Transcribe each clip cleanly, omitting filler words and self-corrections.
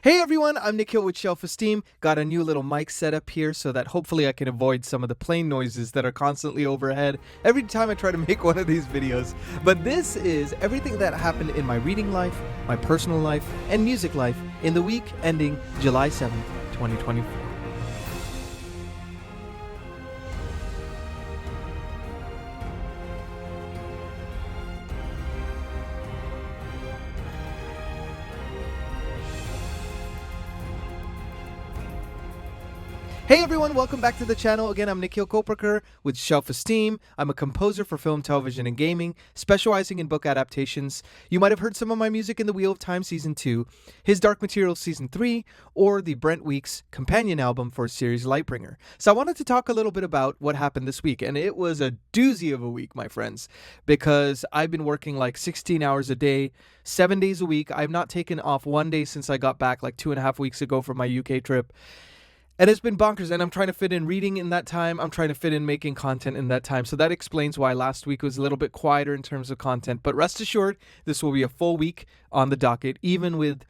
Hey everyone, I'm Nikhil with Shelf-Esteem. Got a new little mic set up here so that hopefully I can avoid some of the plane noises that are constantly overhead every time I try to make one of these videos. But this is everything that happened in my reading life, my personal life, and music life in the week ending July 7th, 2024. Hey everyone, welcome back to the channel. Again, I'm Nikhil Koprikar with Shelf-Esteem. I'm a composer for film, television, and gaming, specializing in book adaptations. You might have heard some of my music in The Wheel of Time Season 2, His Dark Materials Season 3, or the Brent Weeks companion album for series Lightbringer. So I wanted to talk a little bit about what happened this week, and it was a doozy of a week, my friends, because I've been working like 16 hours a day, 7 days a week. I've not taken off one day since I got back like 2.5 weeks ago from my UK trip. And it's been bonkers, and I'm trying to fit in reading in that time. I'm trying to fit in making content in that time. So that explains why last week was a little bit quieter in terms of content. But rest assured, this will be a full week on the docket, even with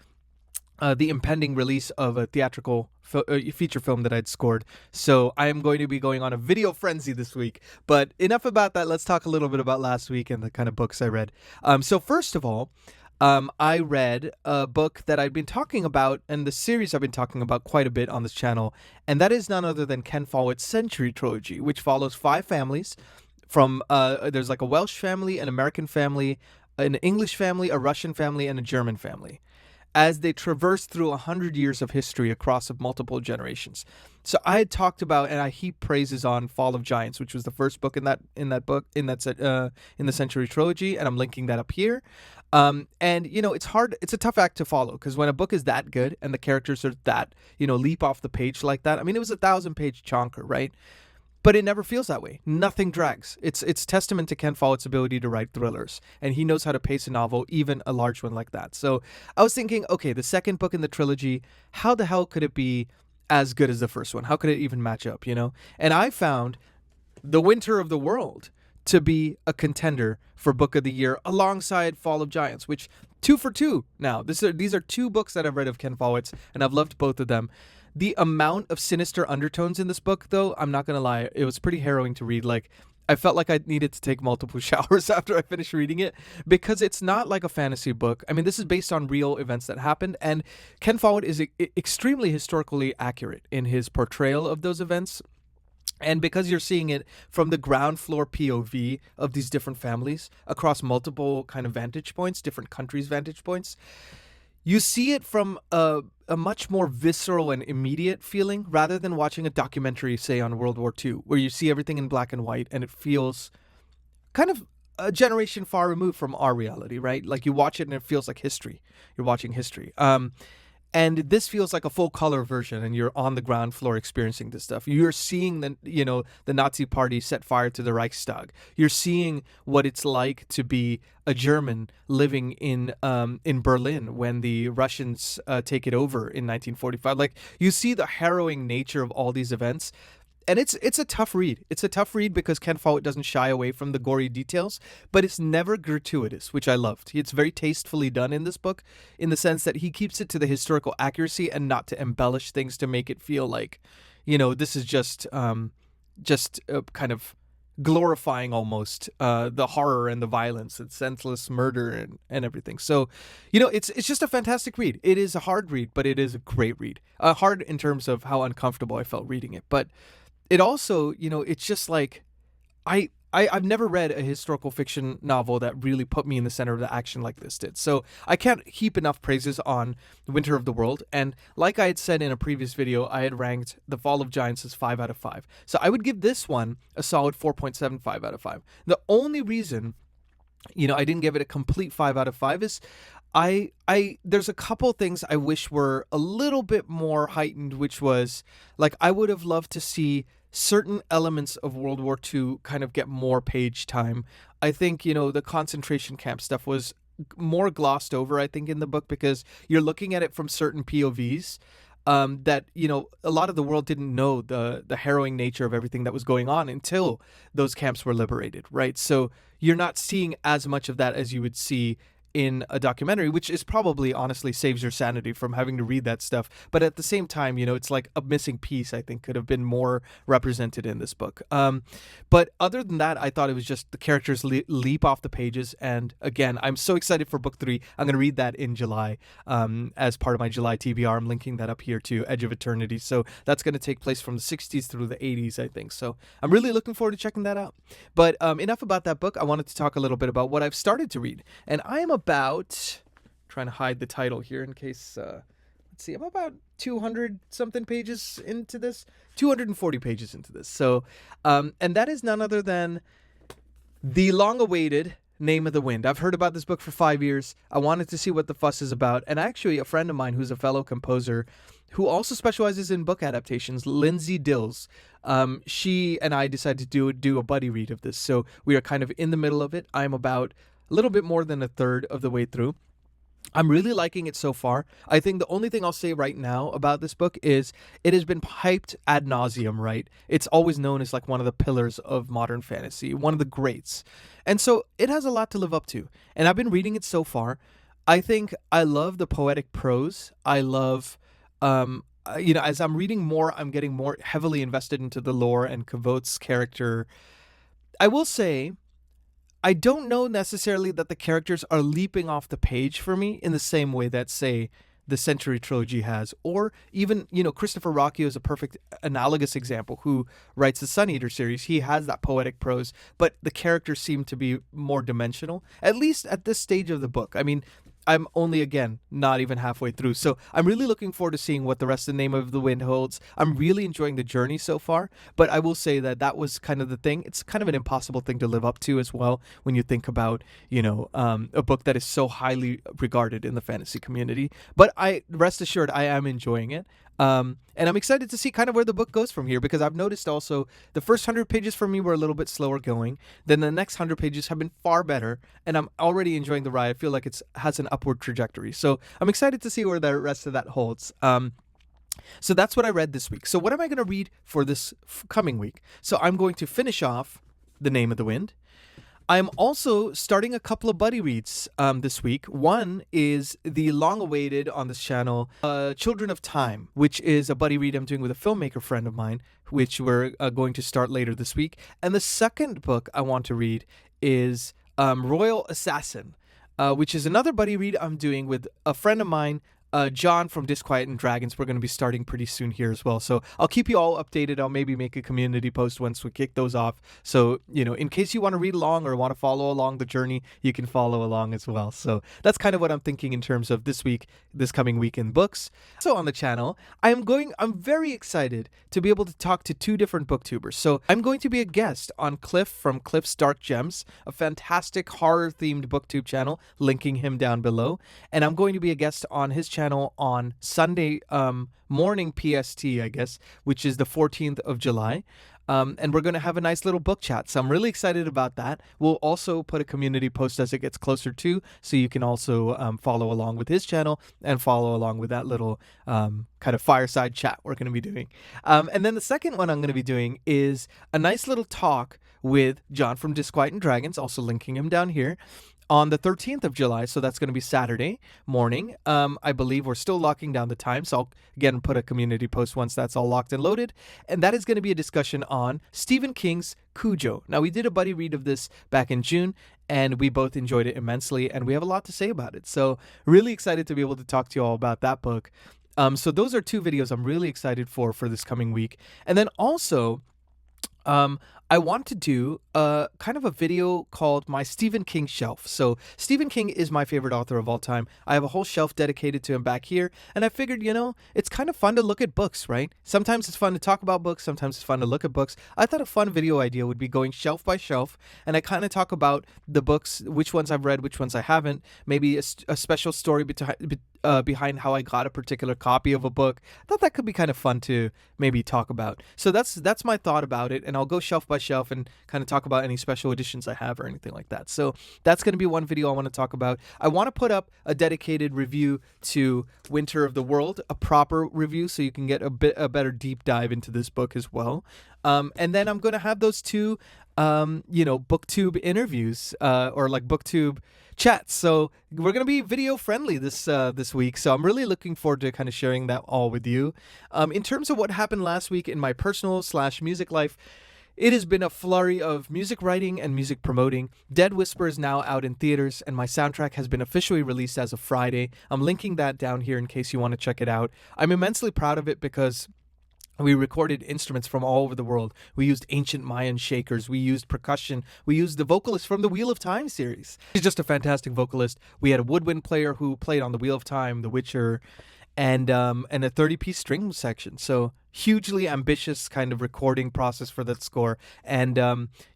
the impending release of a theatrical feature film that I'd scored. So I am going to be going on a video frenzy this week. But enough about that. Let's talk a little bit about last week and the kind of books I read. So first of all, I read a book that I've been talking about, and the series I've been talking about quite a bit on this channel, and that is none other than Ken Follett's Century Trilogy, which follows 5 families from, there's like a Welsh family, an American family, an English family, a Russian family, and a German family, as they traverse through 100 years of history across multiple generations. So I had talked about, and I heap praises on Fall of Giants, which was the first book in the Century Trilogy, and I'm linking that up here. And you know, it's a tough act to follow, because when a book is that good and the characters are that, leap off the page like that. I mean, it was a 1,000-page chonker, right? But it never feels that way. Nothing drags. It's testament to Ken Follett's ability to write thrillers, and he knows how to pace a novel, even a large one like that. So I was thinking, okay, the second book in the trilogy, how the hell could it be as good as the first one? How could it even match up, And I found The Winter of the World to be a contender for Book of the Year alongside Fall of Giants, which 2 for 2 now. These are 2 books that I've read of Ken Follett's, and I've loved both of them. The amount of sinister undertones in this book, though, I'm not going to lie, it was pretty harrowing to read. Like, I felt like I needed to take multiple showers after I finished reading it, because it's not like a fantasy book. I mean, this is based on real events that happened, and Ken Follett is extremely historically accurate in his portrayal of those events. And because you're seeing it from the ground floor POV of these different families across multiple kind of vantage points, different countries' vantage points, you see it from a much more visceral and immediate feeling, rather than watching a documentary, say, on World War II, where you see everything in black and white and it feels kind of a generation far removed from our reality, right? Like, you watch it and it feels like history. You're watching history. And this feels like a full color version, and you're on the ground floor experiencing this stuff. You're seeing the Nazi party set fire to the Reichstag. You're seeing what it's like to be a German living in Berlin when the Russians take it over in 1945. Like, you see the harrowing nature of all these events. And it's a tough read. It's a tough read because Ken Follett doesn't shy away from the gory details, but it's never gratuitous, which I loved. It's very tastefully done in this book, in the sense that he keeps it to the historical accuracy and not to embellish things to make it feel like, this is just kind of glorifying almost the horror and the violence and senseless murder and everything. So, it's just a fantastic read. It is a hard read, but it is a great read. Hard in terms of how uncomfortable I felt reading it, but it also, it's just like, I've never read a historical fiction novel that really put me in the center of the action like this did. So I can't heap enough praises on The Winter of the World. And like I had said in a previous video, I had ranked The Fall of Giants as 5 out of 5. So I would give this one a solid 4.75 out of 5. The only reason, I didn't give it a complete 5 out of 5 is there's a couple things I wish were a little bit more heightened, which was, like, I would have loved to see certain elements of World War II kind of get more page time. I think, the concentration camp stuff was more glossed over, I think, in the book, because you're looking at it from certain POVs that, a lot of the world didn't know the harrowing nature of everything that was going on until those camps were liberated, right? So you're not seeing as much of that as you would see in a documentary, which is probably honestly saves your sanity from having to read that stuff. But at the same time, it's like a missing piece, I think, could have been more represented in this book. But other than that, I thought it was just the characters leap off the pages. And again, I'm so excited for book 3. I'm going to read that in July as part of my July TBR. I'm linking that up here to Edge of Eternity. So that's going to take place from the 60s through the 80s, I think. So I'm really looking forward to checking that out. But enough about that book. I wanted to talk a little bit about what I've started to read. And I am about, trying to hide the title here in case, let's see, I'm about 200 something pages into this, 240 pages into this. So, and that is none other than the long-awaited Name of the Wind. I've heard about this book for 5 years. I wanted to see what the fuss is about. And actually, a friend of mine who's a fellow composer who also specializes in book adaptations, Lindsay Dills, she and I decided to do a buddy read of this. So we are kind of in the middle of it. I'm about a little bit more than a third of the way through. I'm really liking it so far. I think the only thing I'll say right now about this book is it has been hyped ad nauseum, right? It's always known as like one of the pillars of modern fantasy, one of the greats. And so it has a lot to live up to. And I've been reading it so far. I think I love the poetic prose. I love, as I'm reading more, I'm getting more heavily invested into the lore and Kavot's character. I will say, I don't know necessarily that the characters are leaping off the page for me in the same way that, say, the Century Trilogy has, or even, Christopher Rocchio is a perfect analogous example who writes the Sun Eater series. He has that poetic prose, but the characters seem to be more dimensional, at least at this stage of the book. I mean, I'm only, again, not even halfway through. So I'm really looking forward to seeing what the rest of the Name of the Wind holds. I'm really enjoying the journey so far, but I will say that was kind of the thing. It's kind of an impossible thing to live up to as well when you think about, a book that is so highly regarded in the fantasy community. But rest assured, I am enjoying it. And I'm excited to see kind of where the book goes from here, because I've noticed also the first 100 pages for me were a little bit slower going. Then the next 100 pages have been far better, and I'm already enjoying the ride. I feel like it has an upward trajectory. So I'm excited to see where the rest of that holds. So that's what I read this week. So what am I going to read for this coming week? So I'm going to finish off The Name of the Wind. I'm also starting a couple of buddy reads this week. One is the long-awaited on this channel, Children of Time, which is a buddy read I'm doing with a filmmaker friend of mine, which we're going to start later this week. And the second book I want to read is Royal Assassin, which is another buddy read I'm doing with a friend of mine, John from Disquiet and Dragons. We're going to be starting pretty soon here as well. So I'll keep you all updated. I'll maybe make a community post once we kick those off. So, in case you want to read along or want to follow along the journey, you can follow along as well. So that's kind of what I'm thinking in terms of this coming week in books. So on the channel, I'm very excited to be able to talk to 2 different booktubers. So I'm going to be a guest on Cliff from Cliff's Dark Gems, a fantastic horror-themed booktube channel, linking him down below. And I'm going to be a guest on his channel on Sunday morning PST, I guess, which is the 14th of July. And we're going to have a nice little book chat. So I'm really excited about that. We'll also put a community post as it gets closer to, so you can also follow along with his channel and follow along with that little kind of fireside chat we're going to be doing. And then the second one I'm going to be doing is a nice little talk with John from Disquiet and Dragons, also linking him down here, on the 13th of July, so that's going to be Saturday morning. I believe we're still locking down the time, so I'll again put a community post once that's all locked and loaded. And that is going to be a discussion on Stephen King's Cujo. Now, we did a buddy read of this back in June, and we both enjoyed it immensely, and we have a lot to say about it. So really excited to be able to talk to you all about that book. So those are 2 videos I'm really excited for this coming week. And then also, I want to do kind of a video called My Stephen King Shelf. So Stephen King is my favorite author of all time. I have a whole shelf dedicated to him back here. And I figured, it's kind of fun to look at books, right? Sometimes it's fun to talk about books. Sometimes it's fun to look at books. I thought a fun video idea would be going shelf by shelf. And I kind of talk about the books, which ones I've read, which ones I haven't. Maybe a special story behind how I got a particular copy of a book. I thought that could be kind of fun to maybe talk about. So that's my thought about it. And I'll go shelf by shelf and kind of talk about any special editions I have or anything like that. So that's going to be one video I want to talk about. I want to put up a dedicated review to Winter of the World, a proper review, so you can get a better deep dive into this book as well. And then I'm going to have those 2 Booktube interviews or like Booktube chats. So we're gonna be video friendly this week. So I'm really looking forward to kind of sharing that all with you. In terms of what happened last week in my personal / music life, it has been a flurry of music writing and music promoting. Dead Whisper is now out in theaters, and my soundtrack has been officially released as of Friday. I'm linking that down here in case you want to check it out. I'm immensely proud of it because we recorded instruments from all over the world. We used ancient Mayan shakers. We used percussion. We used the vocalist from the Wheel of Time series. He's just a fantastic vocalist. We had a woodwind player who played on the Wheel of Time, The Witcher, and a 30-piece string section. So hugely ambitious kind of recording process for that score. And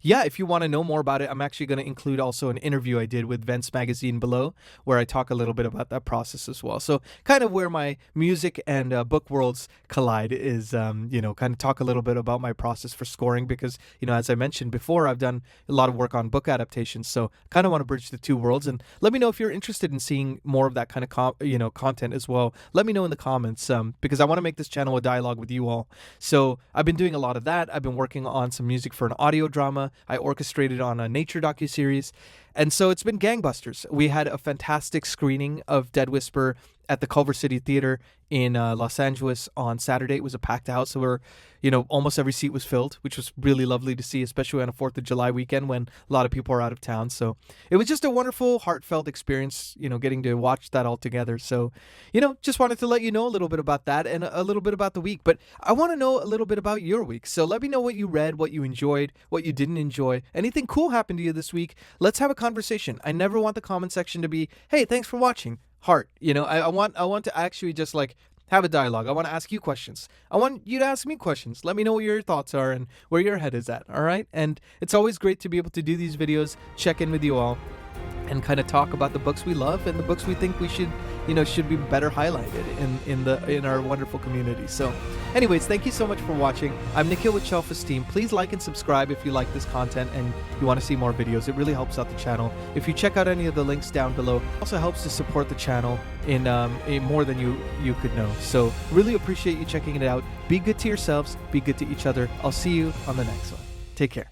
if you want to know more about it, I'm actually going to include also an interview I did with Vents Magazine below, where I talk a little bit about that process as well. So kind of where my music and book worlds collide is, kind of talk a little bit about my process for scoring because, as I mentioned before, I've done a lot of work on book adaptations. So kind of want to bridge the two worlds. And let me know if you're interested in seeing more of that kind of, content as well. Let me know in the comments because I want to make this channel a dialogue with you all. So I've been doing a lot of that. I've been working on some music for an audio drama. I orchestrated on a nature docuseries. And so it's been gangbusters. We had a fantastic screening of Dead Whisper at the Culver City Theater in Los Angeles on Saturday. It was a packed house. So almost every seat was filled, which was really lovely to see, especially on a 4th of July weekend when a lot of people are out of town. So it was just a wonderful, heartfelt experience, getting to watch that all together. So, just wanted to let you know a little bit about that and a little bit about the week. But I want to know a little bit about your week. So let me know what you read, what you enjoyed, what you didn't enjoy. Anything cool happened to you this week? Let's have a conversation. I never want the comment section to be, hey, thanks for watching. Heart. I want to actually just like have a dialogue. I want to ask you questions. I want you to ask me questions. Let me know what your thoughts are and where your head is at. All right. And it's always great to be able to do these videos, check in with you all, and kind of talk about the books we love and the books we think we should be better highlighted in our wonderful community. So anyways, thank you so much for watching. I'm Nikhil with Shelf-Esteem. Please like and subscribe if you like this content and you want to see more videos. It really helps out the channel. If you check out any of the links down below, it also helps to support the channel in more than you could know. So really appreciate you checking it out. Be good to yourselves. Be good to each other. I'll see you on the next one. Take care.